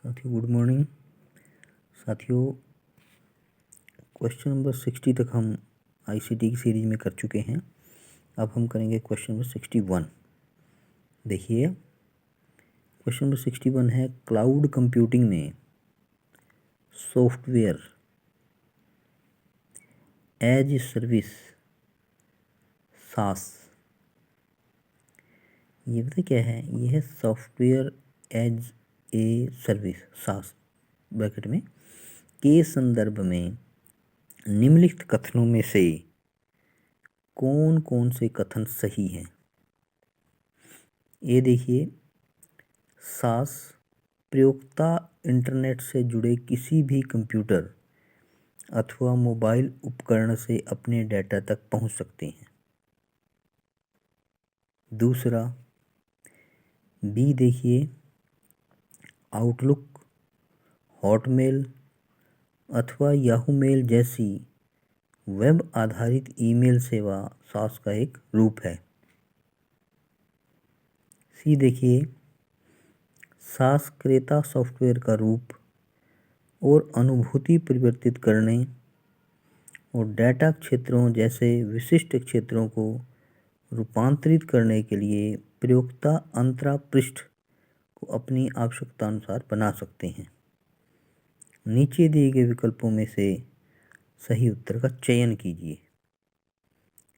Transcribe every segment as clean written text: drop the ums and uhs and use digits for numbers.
साथियों good morning. साथियों question number 60 तक हम आईसीटी की सीरीज में कर चुके हैं। अब हम करेंगे क्वेश्चन नंबर 61। देखिए क्वेश्चन नंबर 61 है, क्लाउड कंप्यूटिंग में software as a service SaaS, ये पता क्या है? ये है software as a service SaaS bracket में के संदर्भ में निम्नलिखित कथनों में से कौन कौन से कथन सही हैं? ये देखिए, सास प्रयोक्ता इंटरनेट से जुड़े किसी भी कंप्यूटर अथवा मोबाइल उपकरण से अपने डेटा तक पहुंच सकते हैं। दूसरा, बी देखिए, आउटलुक, हॉटमेल अथवा याहू मेल जैसी वेब आधारित ईमेल सेवा सास का एक रूप है। सी देखिए, सास क्रेता सॉफ्टवेयर का रूप और अनुभूति परिवर्तित करने और डेटा क्षेत्रों जैसे विशिष्ट क्षेत्रों को रूपांतरित करने के लिए प्रयोक्ता अंतरा पृष्ठ को अपनी आवश्यकता अनुसार बना सकते हैं। नीचे दिए गए विकल्पों में से सही उत्तर का चयन कीजिए।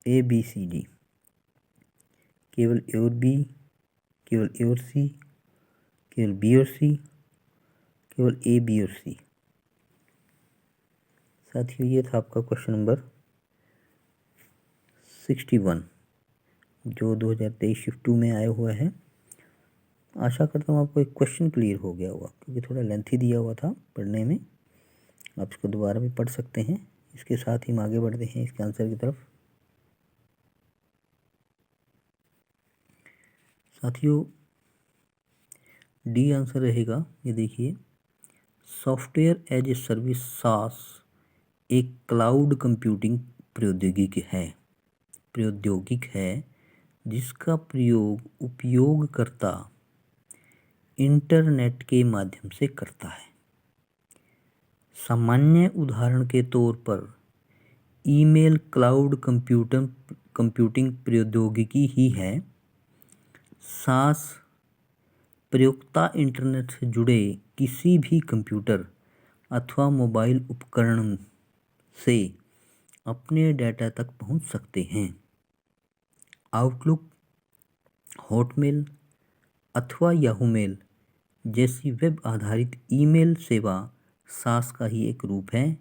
ए बी सी डी, केवल ए और बी, केवल ए और सी, केवल बी और सी, केवल ए बी और सी। साथियों ये था आपका क्वेश्चन नंबर 61 जो 2023 शिफ्ट 2 में आया हुआ है। आशा करता हूँ आपको एक क्वेश्चन क्लियर हो गया होगा, क्योंकि थोड़ा लेंथी दिया हुआ था पढ़ने में। आप इसको दोबारा भी पढ़ सकते हैं। इसके साथ ही हम आगे बढ़ते हैं इसके आंसर की तरफ। साथियों डी आंसर रहेगा। ये देखिए, सॉफ्टवेयर एज ए सर्विस सास एक क्लाउड कंप्यूटिंग प्रौद्योगिक है जिसका प्रयोग उपयोगकर्ता इंटरनेट के माध्यम से करता है। सामान्य उदाहरण के तौर पर ईमेल क्लाउड कंप्यूटिंग प्रौद्योगिकी ही है। सास प्रयोक्ता इंटरनेट से जुड़े किसी भी कंप्यूटर अथवा मोबाइल उपकरण से अपने डेटा तक पहुंच सकते हैं। आउटलुक, हॉटमेल अथवा याहू मेल जैसी वेब आधारित ईमेल सेवा सास का ही एक रूप है।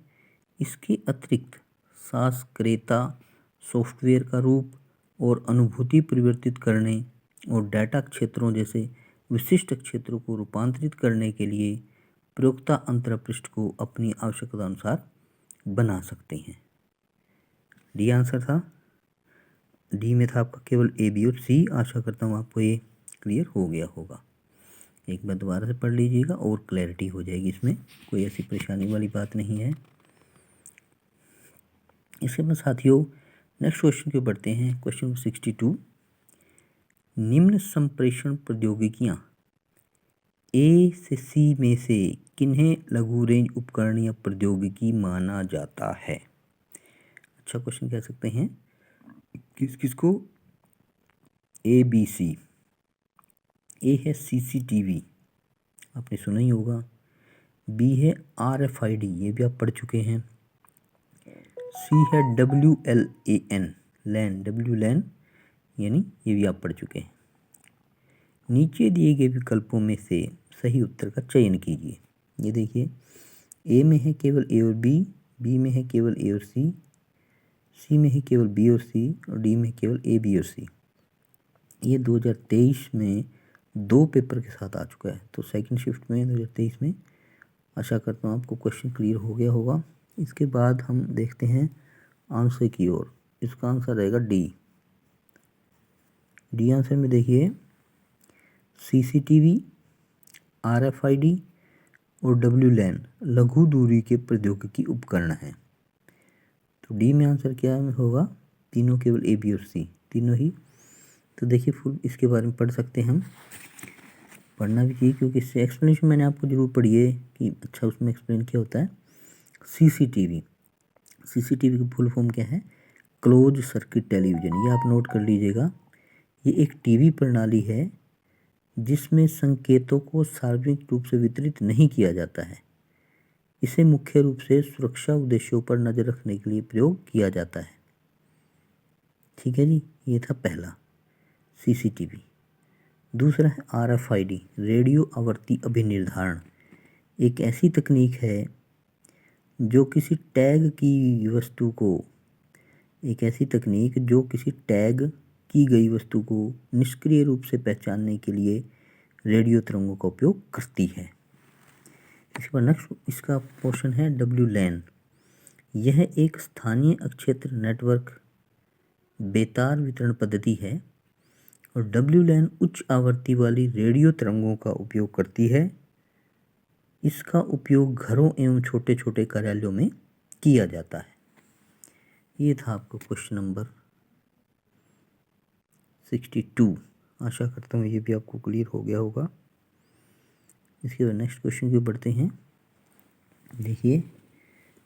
इसके अतिरिक्त सास क्रेता सॉफ्टवेयर का रूप और अनुभूति परिवर्तित करने और डेटा क्षेत्रों जैसे विशिष्ट क्षेत्रों को रूपांतरित करने के लिए प्रयोक्ता अंतरपृष्ठ को अपनी आवश्यकता अनुसार बना सकते हैं। डी आंसर था। डी में था आपका केवल ए बी और सी। आशा करता हूँ आपको ये क्लियर हो गया होगा। एक बार दोबारा से पढ़ लीजिएगा और क्लैरिटी हो जाएगी। इसमें कोई ऐसी परेशानी वाली बात नहीं है। इसके बाद साथियों नेक्स्ट क्वेश्चन के बढ़ते हैं। क्वेश्चन नंबर 62, निम्न संप्रेषण प्रौद्योगिकियां ए से सी में से किन्हें लघु रेंज उपकरण या प्रौद्योगिकी माना जाता है? अच्छा क्वेश्चन कह सकते हैं। किस किस को? A B C. ए है सीसीटीवी, आपने सुना ही होगा। बी है RFID, ये भी आप पढ़ चुके हैं। सी है WLAN, लैन, WLAN यानी ये भी आप पढ़ चुके हैं। नीचे दिए गए विकल्पों में से सही उत्तर का चयन कीजिए। ये देखिए, ए में है केवल ए और बी में है केवल ए और सी में है केवल बी और सी और डी में केवल ए बी और सी। ये 2023 में 2 पेपर के साथ आ चुका है। तो सेकंड शिफ्ट में 2023 में आशा करता हूँ आपको क्वेश्चन क्लियर हो गया होगा। इसके बाद हम देखते हैं आंसर की ओर। इसका आंसर रहेगा डी आंसर में देखिए, CCTV, RFID और WLAN लघु दूरी के प्रौद्योगिकी उपकरण हैं। तो डी में आंसर क्या होगा? तीनों केवल A B और C, तीनों ही। तो देखिए फुल इसके बारे में पढ़ सकते हैं हम। पढ़ना भी चाहिए क्योंकि इससे एक्सप्लेनेशन मैंने आपको जरूर पढ़ी है कि अच्छा उसमें एक्सप्लेन क्या होता है। सीसीटीवी की फुल फॉर्म क्या है? Close circuit television. ये आप नोट कर लीजिएगा। ये एक टीवी प्रणाली है जिसमें संकेतों को सार्वजनिक रूप से वितरित नहीं किया जाता है। इसे मुख्य रूप से सुरक्षा उद्देश्यों पर नज़र रखने के लिए प्रयोग किया जाता है। ठीक है जी, ये था पहला सीसीटीवी। दूसरा है आरएफआईडी, रेडियो आवृत्ति अभिनिर्धारण। एक ऐसी तकनीक है जो किसी टैग की वस्तु को की गई वस्तु को निष्क्रिय रूप से पहचानने के लिए रेडियो तरंगों का उपयोग करती है। इसके बाद नेक्स्ट इसका पोर्शन है WLAN। यह एक स्थानीय अक्षेत्र नेटवर्क बेतार वितरण पद्धति है और WLAN उच्च आवृत्ति वाली रेडियो तरंगों का उपयोग करती है। इसका उपयोग घरों एवं छोटे छोटे कार्यालयों में किया जाता है। ये था आपको क्वेश्चन नंबर 62। आशा करता हूँ ये भी आपको क्लियर हो गया होगा। इसके बाद नेक्स्ट क्वेश्चन की बढ़ते हैं। देखिए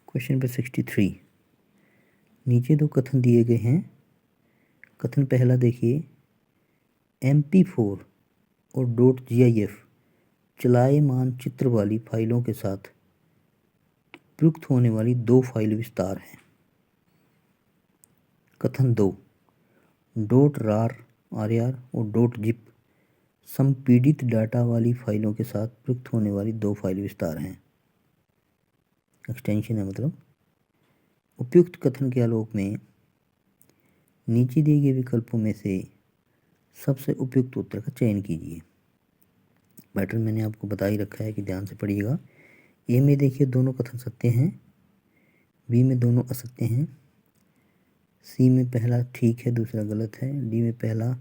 क्वेश्चन नंबर 63। नीचे दो कथन दिए गए हैं। कथन पहला देखिए, MP4 और .gif चलायमान चित्र वाली फाइलों के साथ प्रयुक्त होने वाली दो फाइल विस्तार हैं। कथन 2, .rar और .zip संपीड़ित डाटा वाली फाइलों के साथ प्रयुक्त होने वाली दो फाइल विस्तार हैं। एक्सटेंशन है मतलब। उपयुक्त कथन के आलोक में नीचे दिए गए विकल्पों में से सबसे उपयुक्त उत्तर का चयन कीजिए। पैटर्न मैंने आपको बता ही रखा है कि ध्यान से पढ़िएगा। ए में देखिए दोनों कथन सत्य हैं, बी में दोनों असत्य हैं, सी में पहला ठीक है दूसरा गलत है, डी में पहला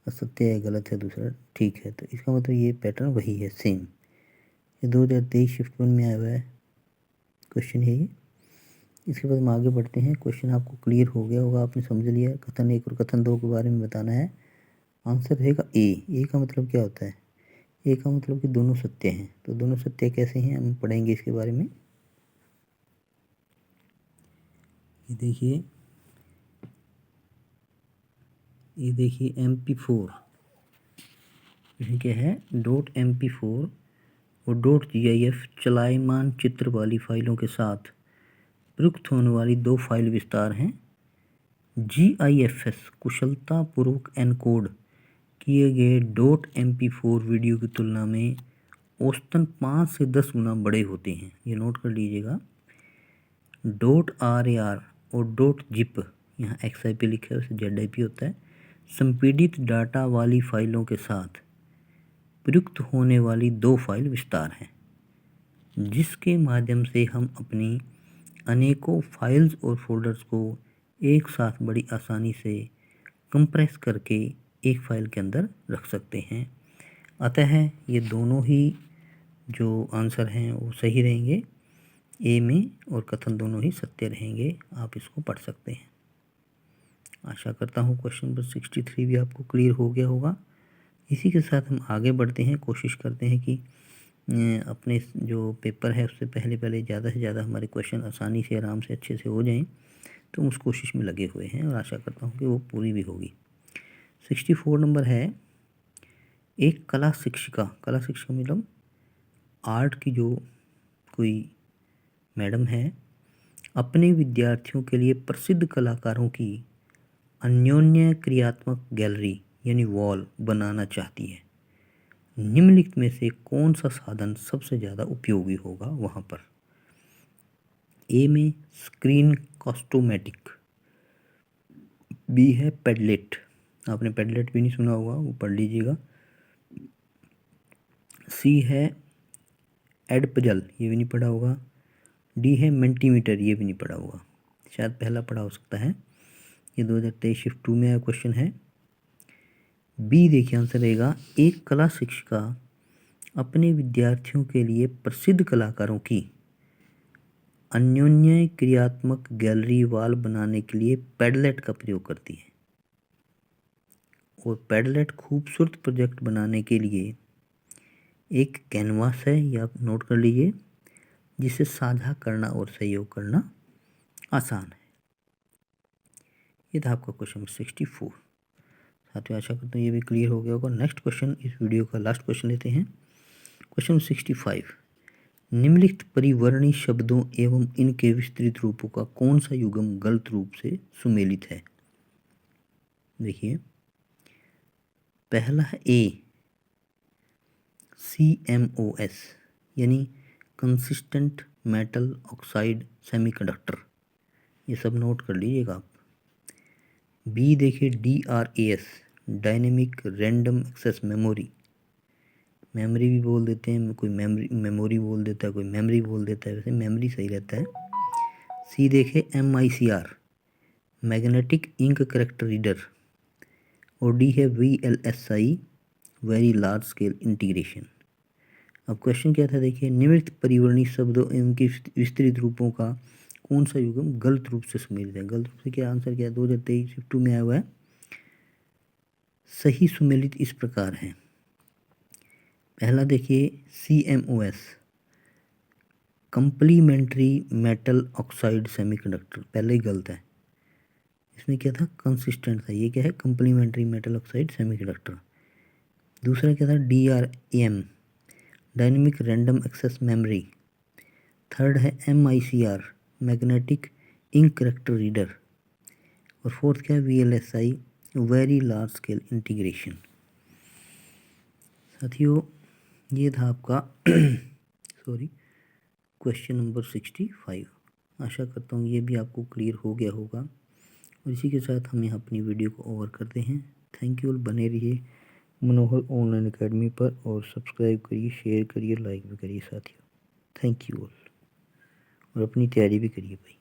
असत्य है गलत है दूसरा ठीक है। तो इसका मतलब ये पैटर्न वही है, सेम। ये 2023 शिफ्ट 1 में आया हुआ है क्वेश्चन है ये। इसके बाद हम आगे बढ़ते हैं। क्वेश्चन आपको क्लियर हो गया होगा, आपने समझ लिया। कथन 1 और कथन 2 के बारे में बताना है। आंसर रहेगा ए का मतलब क्या होता है? ए का मतलब कि दोनों सत्य हैं। तो दोनों सत्य कैसे हैं हम पढ़ेंगे इसके बारे में। ये देखिए MP4 इसमें क्या है, .MP4 और .gif चलायमान चित्र वाली फाइलों के साथ प्रयुक्त होने वाली दो फाइल विस्तार हैं। GIFs कुशलतापूर्वक एनकोड किए गए .MP4 वीडियो की तुलना में औसतन 5 से 10 गुना बड़े होते हैं। ये नोट कर लीजिएगा। .RAR और .zip, यहाँ XIP लिखा है उसे ZIP होता है, संपीड़ित डाटा वाली फाइलों के साथ प्रयुक्त होने वाली दो फाइल विस्तार हैं जिसके माध्यम से हम अपनी अनेकों फाइल्स और फोल्डर्स को एक साथ बड़ी आसानी से कंप्रेस करके एक फाइल के अंदर रख सकते हैं। अतः ये दोनों ही जो आंसर हैं वो सही रहेंगे ए में, और कथन दोनों ही सत्य रहेंगे। आप इसको पढ़ सकते हैं। आशा करता हूँ क्वेश्चन नंबर 63 भी आपको क्लियर हो गया होगा। इसी के साथ हम आगे बढ़ते हैं। कोशिश करते हैं कि अपने जो पेपर है उससे पहले ज़्यादा से ज़्यादा हमारे क्वेश्चन आसानी से आराम से अच्छे से हो जाएं। तो हम उस कोशिश में लगे हुए हैं और आशा करता हूँ कि वो पूरी भी होगी। 64 नंबर है, एक कला शिक्षिका मतलब आर्ट की जो कोई मैडम है अपने विद्यार्थियों के लिए प्रसिद्ध कलाकारों की अन्योन्य क्रियात्मक गैलरी यानी वॉल बनाना चाहती है। निम्नलिखित में से कौन सा साधन सबसे ज़्यादा उपयोगी होगा वहाँ पर? ए में स्क्रीन कॉस्टोमेटिक, बी है पेडलेट, आपने पेडलेट भी नहीं सुना होगा वो पढ़ लीजिएगा, सी है एडपजल, ये भी नहीं पढ़ा होगा, डी है मेंटीमीटर, ये भी नहीं पढ़ा होगा। शायद पहला पढ़ा हो सकता है। ये 2023 शिफ्ट 2 में आया क्वेश्चन है। बी देखिए आंसर रहेगा, एक कला शिक्षिका अपने विद्यार्थियों के लिए प्रसिद्ध कलाकारों की अन्योन्य क्रियात्मक गैलरी वॉल बनाने के लिए पैडलेट का प्रयोग करती है। और पैडलेट खूबसूरत प्रोजेक्ट बनाने के लिए एक कैनवास है, ये आप नोट कर लीजिए, जिसे साझा करना और सहयोग करना आसान है। ये था आपका क्वेश्चन 64। साथियों आशा करता हूँ ये भी क्लियर हो गया होगा। नेक्स्ट क्वेश्चन, इस वीडियो का लास्ट क्वेश्चन लेते हैं। क्वेश्चन 65, निम्नलिखित परिवर्णी शब्दों एवं इनके विस्तृत रूपों का कौन सा युग्म गलत रूप से सुमेलित है। देखिए, पहला है ए, CMOS यानी कंसिस्टेंट मेटल ऑक्साइड सेमीकंडक्टर, ये सब नोट कर लीजिएगा आप। बी देखिए DRAS, dynamic random access memory, memory भी बोल देते हैं, कोई मेमोरी बोल देता है, कोई मेमोरी बोल देता है, वैसे मेमोरी सही रहता है। सी देखे MICR, magnetic ink character reader, और डी है VLSI, very large scale integration. अब क्वेश्चन क्या था, देखिए, निम्नलिखित परिवर्णी शब्दों एवं के विस्तृत रूपों का कौन सा युग्म गलत रूप से सुमेलित है। गलत रूप से क्या आंसर, क्या 2023 शिफ्ट 2 में आया हुआ है। सही सुमेलित इस प्रकार है। पहला देखिए CMOS, complementary metal oxide semiconductor, पहले ही गलत है। इसमें क्या था, कंसिस्टेंट था, ये क्या है, कंप्लीमेंट्री मेटल ऑक्साइड सेमीकंडक्टर। दूसरा क्या था, DRAM, dynamic random access memory. Third है MICR, magnetic ink character reader. और फोर्थ क्या है, VLSI, very large scale integration. साथियों ये था आपका सॉरी क्वेश्चन नंबर 65। आशा करता हूँ ये भी आपको क्लियर हो गया होगा। और इसी के साथ हम यहाँ अपनी वीडियो को ओवर करते हैं। थैंक यू, बने रहिए मनोहर ऑनलाइन एकेडमी पर, और सब्सक्राइब करिए, शेयर करिए, लाइक भी करिए साथियों। थैंक यू ऑल, और अपनी तैयारी भी करिए भाई।